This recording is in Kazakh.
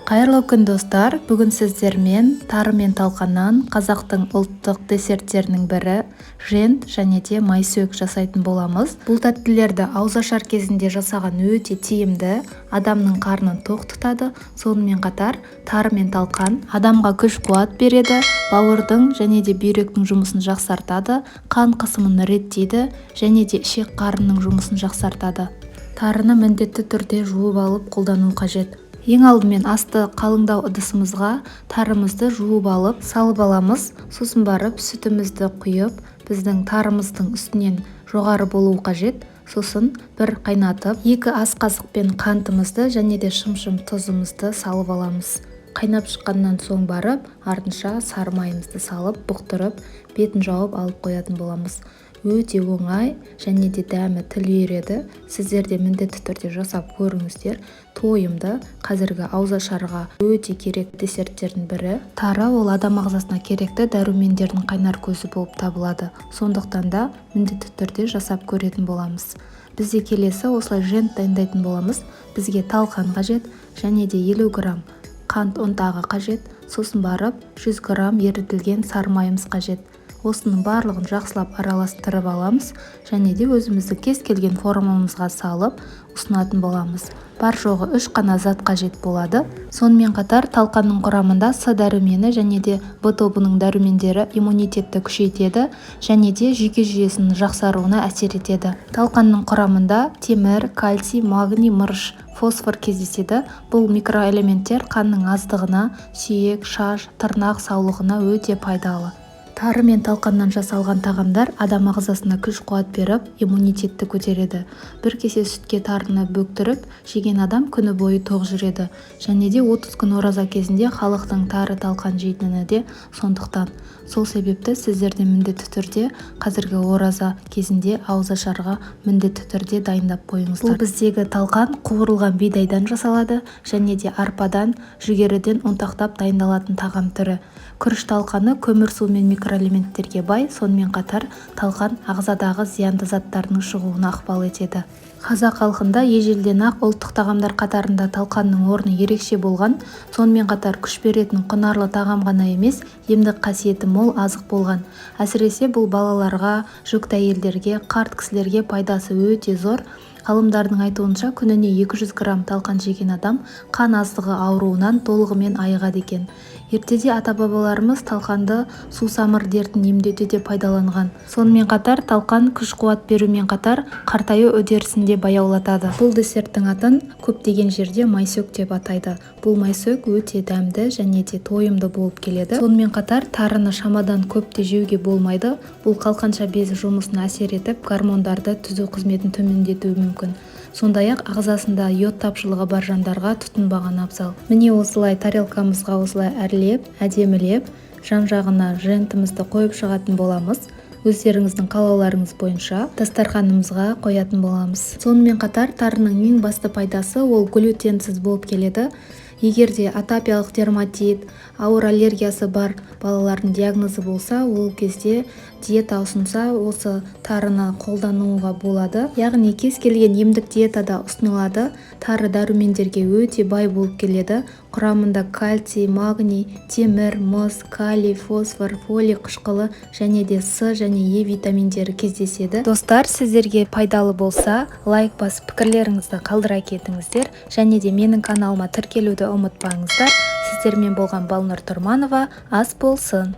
Қайырлы күн достар, бүгін сіздермен тары мен талқаннан қазақтың ұлттық десерттерінің бірі жент және де майсөк жасайтын боламыз. Бұл тәттілерді ауызашар кезінде жасаған өте тиімді, адамның қарнын тоқ тұтады. Сонымен қатар тары мен талқан адамға күш-қуат береді, бауырдың және де бүйректің жұмысын жақсартады, қан қысымын реттейді және де ішек қарынның жұмысын жақсартады. Тарыны міндетті түрде жуып алып қолдану қажет. Ең алдымен асты қалыңдау ыдысымызға тарымызды жуып алып салып аламыз. Сосын барып сүтімізді құйып, біздің тарымыздың үстінен жоғары болуы қажет. Сосын бір қайнатып, 2 ас қасықпен қантымызды және де шым-шым тұзымызды салып аламыз. Қайнап шыққаннан соң барып, артынша сары майымызды салып, бұқтырып, бетін жауып алып қоятын боламыз. Өте оңай және де дәмі тіл үйіреді. Сіздер де міндетті түрде жасап көріңіздер. Тойымды қазіргі ауызашарға өте керек десерттердің бірі. Тары ол адам ағзасына керекті дәрумендердің қайнар көзі болып табылады. Сондықтан да міндетті түрде жасап көретін боламыз. Бізде келесі осылай жент дайындайтын боламыз. Бізге талқан қажет және де 50 грамм қант ұнтағы қажет. Сосын барып 100 грамм ерітілген сары майымыз қажет. Осының барлығын жақсылап араластырып аламыз және де өзімізді кез келген формамызға салып ұсынатын боламыз. Бар жоғы 3 қана зат қажет болады. Сонымен қатар талқанның құрамында С дәрумені және де В тобының дәрумендері иммунитетті күшейтеді және де жүйке жүйесінің жақсаруына әсер етеді. Талқанның құрамында темір, кальций, магний, мырыш, фосфор кездеседі. Бұл микроэлементтер қанның аздығына, сүйек, шаш, тырнақ саулығына өте пайдалы. Тары мен талқаннан жасалған тағамдар адам ағзасына күш-қуат беріп, иммунитетті көтереді. Бір кесе сүтке тарыны бөктіріп, жеген адам күні бойы тоқ жүреді. Және де 30 күн ораза кезінде халықтың тары талқан жейтіні де сондықтан. Сол себепті сіздерде міндетті түрде қазіргі ораза кезінде ауызашарға міндетті түрде дайындап қойыңыздар. Бұл біздегі талқан қуырылған бидайдан жасалады және де арпадан, жүгеріден ұнтақтап дайындалатын тағам түрі. Күріш талқаны көмір су мен микроэлементтерге бай, сонымен қатар талқан ағзадағы зиянды заттардың шығуына ықпал етеді. Қазақ халқында ежелден ақ ұлттық тағамдар қатарында талқанның орны ерекше болған, сонымен қатар күш беретін құнарлы тағам ғана емес, емдік қасиеті мол азық болған. Әсіресе бұл балаларға, жүкті әйелдерге, қарт кісілерге пайдасы өте зор. Ғалымдардың айтуынша күніне 200 грамм талқан жеген адам қан аздығы ауруынан толығымен айығады екен. Ертеде ата-бабаларымыз талқанды сусамыр дертін емдеуде де пайдаланған. Сонымен қатар талқан күш-қуат берумен қатар қартаю үдерісін де баяулатады. Бұл десерттің атын көптеген жерде майсөк деп атайды. Бұл майсөк өте дәмді және де тойымды болып келеді. Сонымен қатар тарыны шамадан көп те жеуге болмайды. Бұл қалқанша безі жұмысына әсер етіп, гормондарды түзу қызметін төмендетуі мүмкін. Сондай-ақ ағзасында йод тапшылығы бар жандарға тұтынбаған абзал. Міне осылай тарелкамызға осылай әрлеп, әдемілеп, жан-жағына жентімізді қойып шығатын боламыз. Өздеріңіздің қалауларыңыз бойынша дастарханымызға қоятын боламыз. Сонымен қатар тарының ең басты пайдасы ол глютенсіз болып келеді. Егер де атопиялық дерматит, ауыр аллергиясы бар балалардың диагнозы болса, ол кезде диета ұсынса, осы тарыны қолдануға болады. Яғни кез келген емдік диетада ұсынылады. Тары дәрумендерге өте бай болып келеді. Құрамында кальций, магний, темір, мыс, калий, фосфор, фолий қышқылы және де С және Е витаминдері кездеседі. Достар, сіздерге пайдалы болса, лайк басып пікірлеріңізді қалдыра кетіңіздер және де менің каналыма тіркелуді ұмытпаңыздар. Сіздермен болған Балнұр Тұрманова, ас болсын.